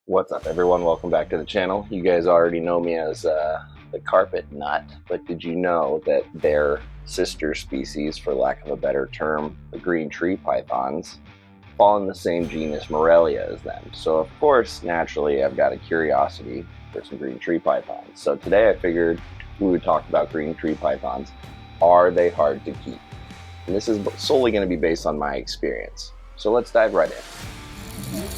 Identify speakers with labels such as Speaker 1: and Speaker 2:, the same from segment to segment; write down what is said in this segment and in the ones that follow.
Speaker 1: What's up, everyone? Welcome back to the channel. You guys already know me as the carpet nut, but did you know that their sister species, for lack of a better term, the green tree pythons, fall in the same genus Morelia as them? So of course, naturally, I've got a curiosity for some green tree pythons. So today I figured we would talk about green tree pythons. Are they hard to keep? And this is solely going to be based on my experience. So let's dive right in.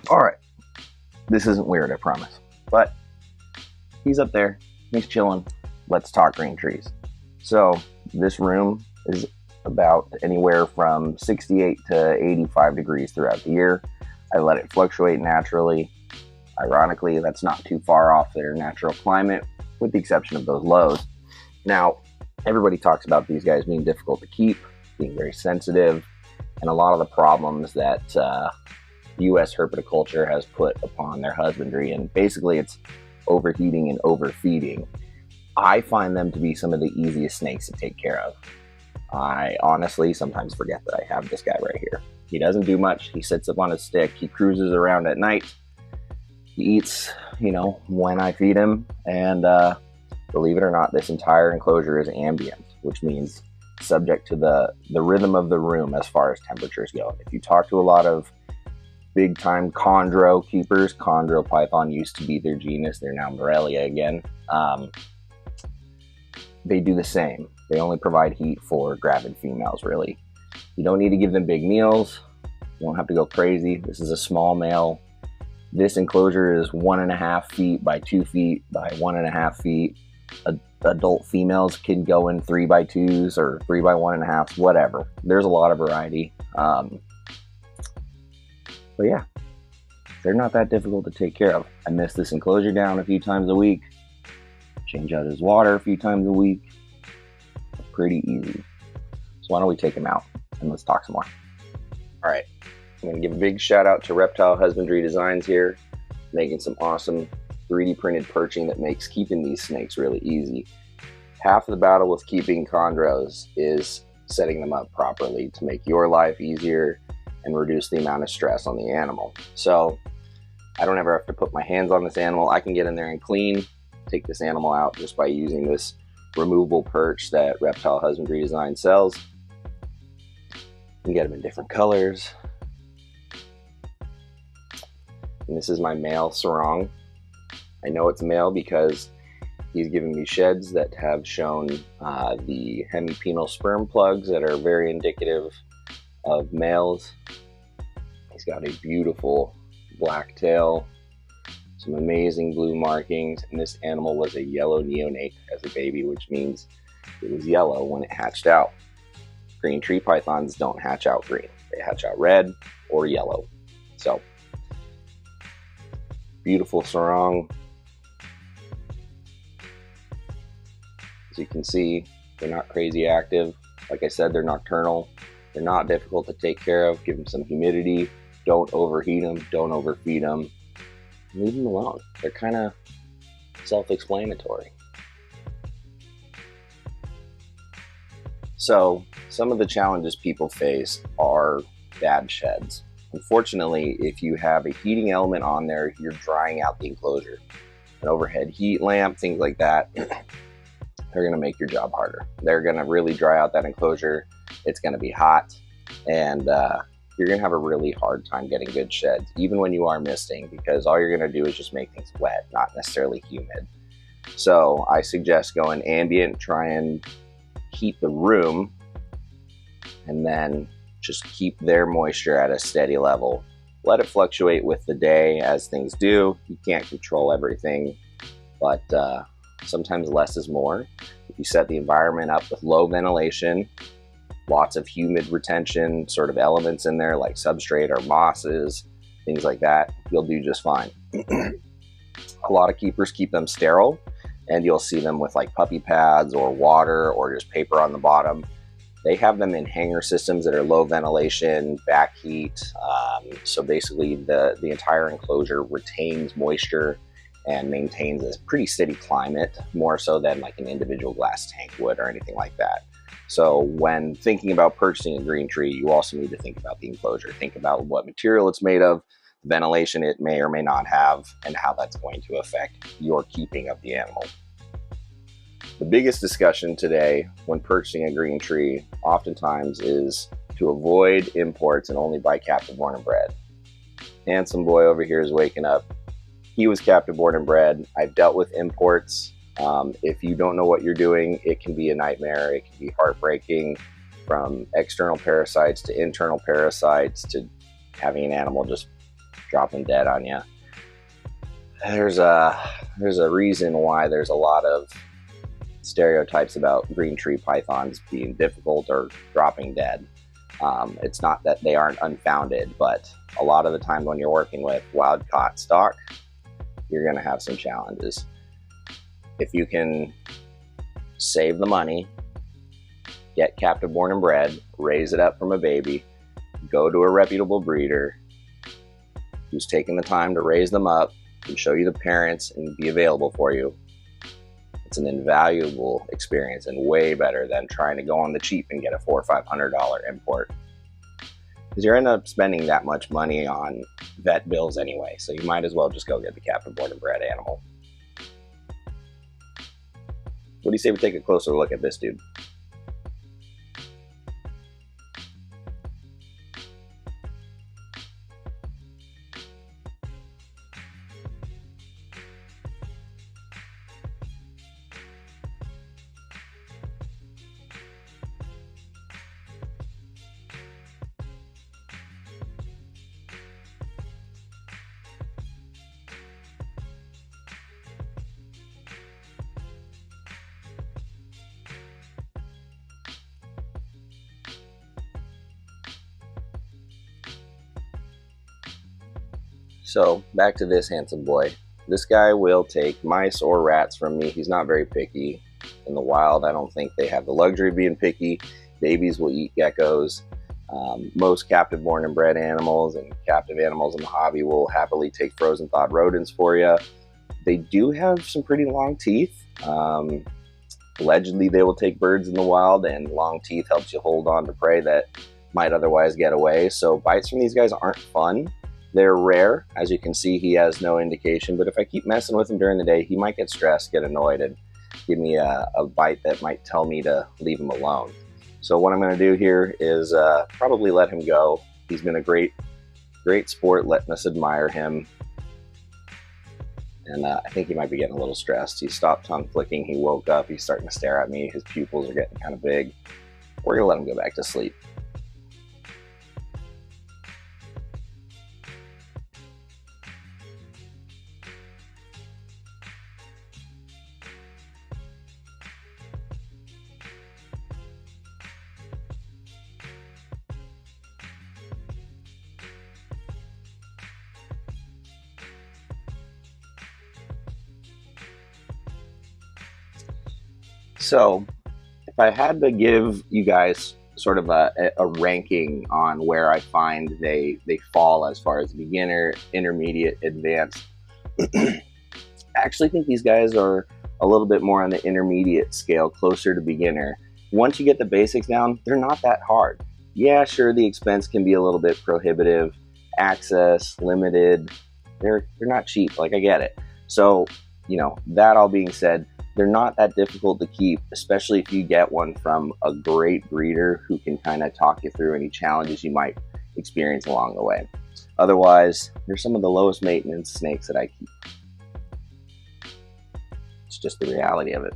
Speaker 1: Alright, this isn't weird, I promise. But he's up there, he's chilling. Let's talk green trees. So this room is about anywhere from 68 to 85 degrees throughout the year. I let it fluctuate naturally. Ironically, that's not too far off their natural climate, with the exception of those lows. Now, everybody talks about these guys being difficult to keep, being very sensitive, and a lot of the problems that U.S. herpetoculture has put upon their husbandry, and basically it's overheating and overfeeding. I find them to be some of the easiest snakes to take care of. I honestly sometimes forget that I have this guy right here. He doesn't do much. He sits up on his stick. He cruises around at night. He eats, when I feed him. And believe it or not, this entire enclosure is ambient, which means subject to the rhythm of the room as far as temperatures go. If you talk to a lot of big time chondro keepers, chondro python used to be their genus, they're now Morelia again. They do the same. They only provide heat for gravid females, really. You don't need to give them big meals. You don't have to go crazy. This is a small male. This enclosure is 1.5 feet by 2 feet by 1.5 feet. Adult females can go in 3x2s or 3x1.5s, whatever. There's a lot of variety. But yeah, they're not that difficult to take care of. I mist this enclosure down a few times a week, change out his water a few times a week. Pretty easy. So why don't we take him out and let's talk some more. All right, I'm gonna give a big shout out to Reptile Husbandry Designs here, making some awesome 3D printed perching that makes keeping these snakes really easy. Half of the battle with keeping chondros is setting them up properly to make your life easier and reduce the amount of stress on the animal. So I don't ever have to put my hands on this animal. I can get in there and clean, take this animal out just by using this removable perch that Reptile Husbandry Design sells. You can get them in different colors. And this is my male sarong. I know it's male because he's given me sheds that have shown the hemipenal sperm plugs that are very indicative of males. He's got a beautiful black tail, some amazing blue markings, and this animal was a yellow neonate as a baby, which means it was yellow when it hatched out. Green tree pythons don't hatch out green. They hatch out red or yellow. So, beautiful sarong. As you can see, they're not crazy active. Like I said, they're nocturnal. They're not difficult to take care of. Give them some humidity. Don't overheat them. Don't overfeed them. Leave them alone. They're kind of self-explanatory. So some of the challenges people face are bad sheds. Unfortunately, if you have a heating element on there, you're drying out the enclosure. An overhead heat lamp, things like that, they're going to make your job harder. They're going to really dry out that enclosure. It's going to be hot, and you're going to have a really hard time getting good sheds, even when you are misting, because all you're going to do is just make things wet, not necessarily humid. So I suggest going ambient, try and heat the room, and then just keep their moisture at a steady level. Let it fluctuate with the day as things do. You can't control everything, but sometimes less is more. If you set the environment up with low ventilation, lots of humid retention sort of elements in there like substrate or mosses, things like that, you'll do just fine. A lot of keepers keep them sterile, and you'll see them with like puppy pads or water or just paper on the bottom. They have them in hangar systems that are low ventilation, back heat. So basically the entire enclosure retains moisture and maintains a pretty steady climate, more so than like an individual glass tank would or anything like that. So when thinking about purchasing a green tree, you also need to think about the enclosure. Think about what material it's made of, ventilation it may or may not have, and how that's going to affect your keeping of the animal. The biggest discussion today when purchasing a green tree oftentimes is to avoid imports and only buy captive born and bred. Handsome boy over here is waking up. He was captive born and bred. I've dealt with imports. If you don't know what you're doing, it can be a nightmare. It can be heartbreaking, from external parasites to internal parasites to having an animal just dropping dead on you. There's a reason why there's a lot of stereotypes about green tree pythons being difficult or dropping dead. It's not that they aren't unfounded, but a lot of the time when you're working with wild caught stock, you're going to have some challenges. If you can save the money, get captive born and bred, raise it up from a baby, go to a reputable breeder who's taking the time to raise them up and show you the parents and be available for you, it's an invaluable experience and way better than trying to go on the cheap and get a $400 or $500 import. Because you're end up spending that much money on vet bills anyway, so you might as well just go get the captive born and bred animal. What do you say we take a closer look at this dude? So back to this handsome boy. This guy will take mice or rats from me. He's not very picky. In the wild, I don't think they have the luxury of being picky. Babies will eat geckos. Most captive born and bred animals and captive animals in the hobby will happily take frozen thawed rodents for you. They do have some pretty long teeth. Allegedly, they will take birds in the wild, and long teeth helps you hold on to prey that might otherwise get away. So bites from these guys aren't fun. They're rare. As you can see, he has no indication, but if I keep messing with him during the day, he might get stressed, get annoyed, and give me a bite that might tell me to leave him alone. So what I'm going to do here is probably let him go. He's been a great sport, letting us admire him. And I think he might be getting a little stressed. He stopped tongue flicking. He woke up. He's starting to stare at me. His pupils are getting kind of big. We're going to let him go back to sleep. So if I had to give you guys sort of a ranking on where I find they fall as far as beginner, intermediate, advanced, I actually think these guys are a little bit more on the intermediate scale, closer to beginner. Once you get the basics down, they're not that hard. Yeah, sure, the expense can be a little bit prohibitive, access limited, they're not cheap, like I get it. So, you know, that all being said, they're not that difficult to keep, especially if you get one from a great breeder who can kind of talk you through any challenges you might experience along the way. Otherwise, they're some of the lowest maintenance snakes that I keep. It's just the reality of it.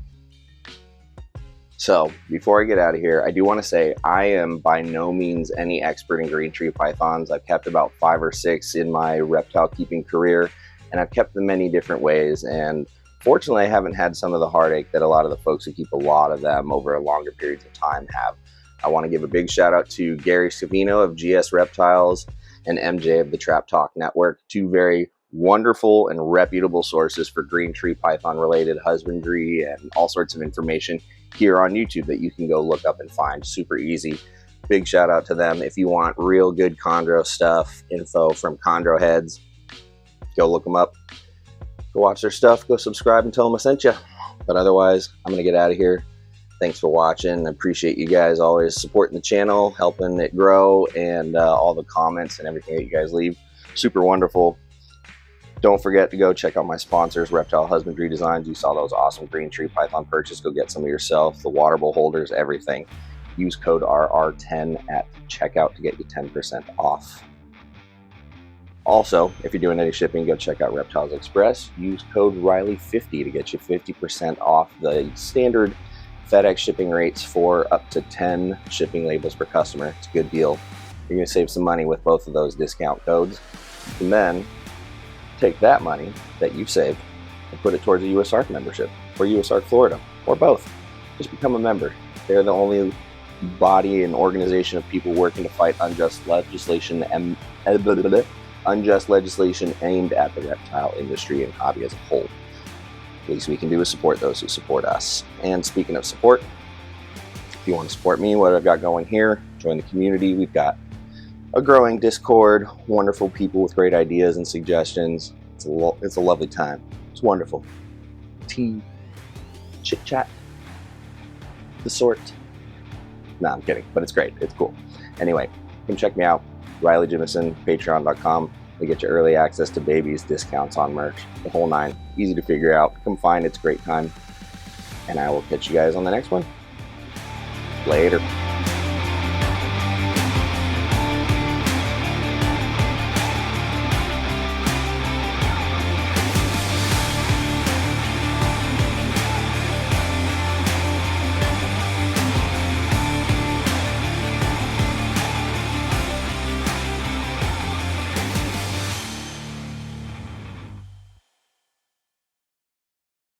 Speaker 1: So before I get out of here, I do want to say I am by no means any expert in green tree pythons. I've kept about 5 or 6 in my reptile keeping career, and I've kept them many different ways. And fortunately, I haven't had some of the heartache that a lot of the folks who keep a lot of them over longer periods of time have. I want to give a big shout out to Gary Scavino of GS Reptiles and MJ of the Trap Talk Network, 2 very wonderful and reputable sources for green tree python related husbandry and all sorts of information here on YouTube that you can go look up and find super easy. Big shout out to them. If you want real good chondro stuff, info from chondro heads, go look them up, go watch their stuff, go subscribe and tell them I sent you. But otherwise, I'm gonna get out of here. Thanks for watching. I appreciate you guys always supporting the channel, helping it grow, and all the comments and everything that you guys leave. Super wonderful. Don't forget to go check out my sponsors, Reptile Husbandry Designs. You saw those awesome green tree python purchase. Go get some of yourself. The water bowl holders, everything. Use code RR10 at checkout to get you 10% off. Also, if you're doing any shipping, go check out Reptiles Express. Use code Riley50 to get you 50% off the standard FedEx shipping rates for up to 10 shipping labels per customer. It's a good deal. You're going to save some money with both of those discount codes. And then take that money that you've saved and put it towards a USARK membership or USARK Florida or both. Just become a member. They're the only body and organization of people working to fight unjust legislation aimed at the reptile industry and hobby as a whole. The least we can do is support those who support us. And speaking of support, if you want to support me, what I've got going here, join the community. We've got a growing Discord, wonderful people with great ideas and suggestions. It's a lovely time. It's wonderful. Tea, chit chat, the sort. No, I'm kidding, but it's great. It's cool. Anyway, come check me out. Riley Jimison, patreon.com. We get you early access to babies, discounts on merch, the whole nine. Easy to figure out. Come find. It's a great time. And I will catch you guys on the next one. Later.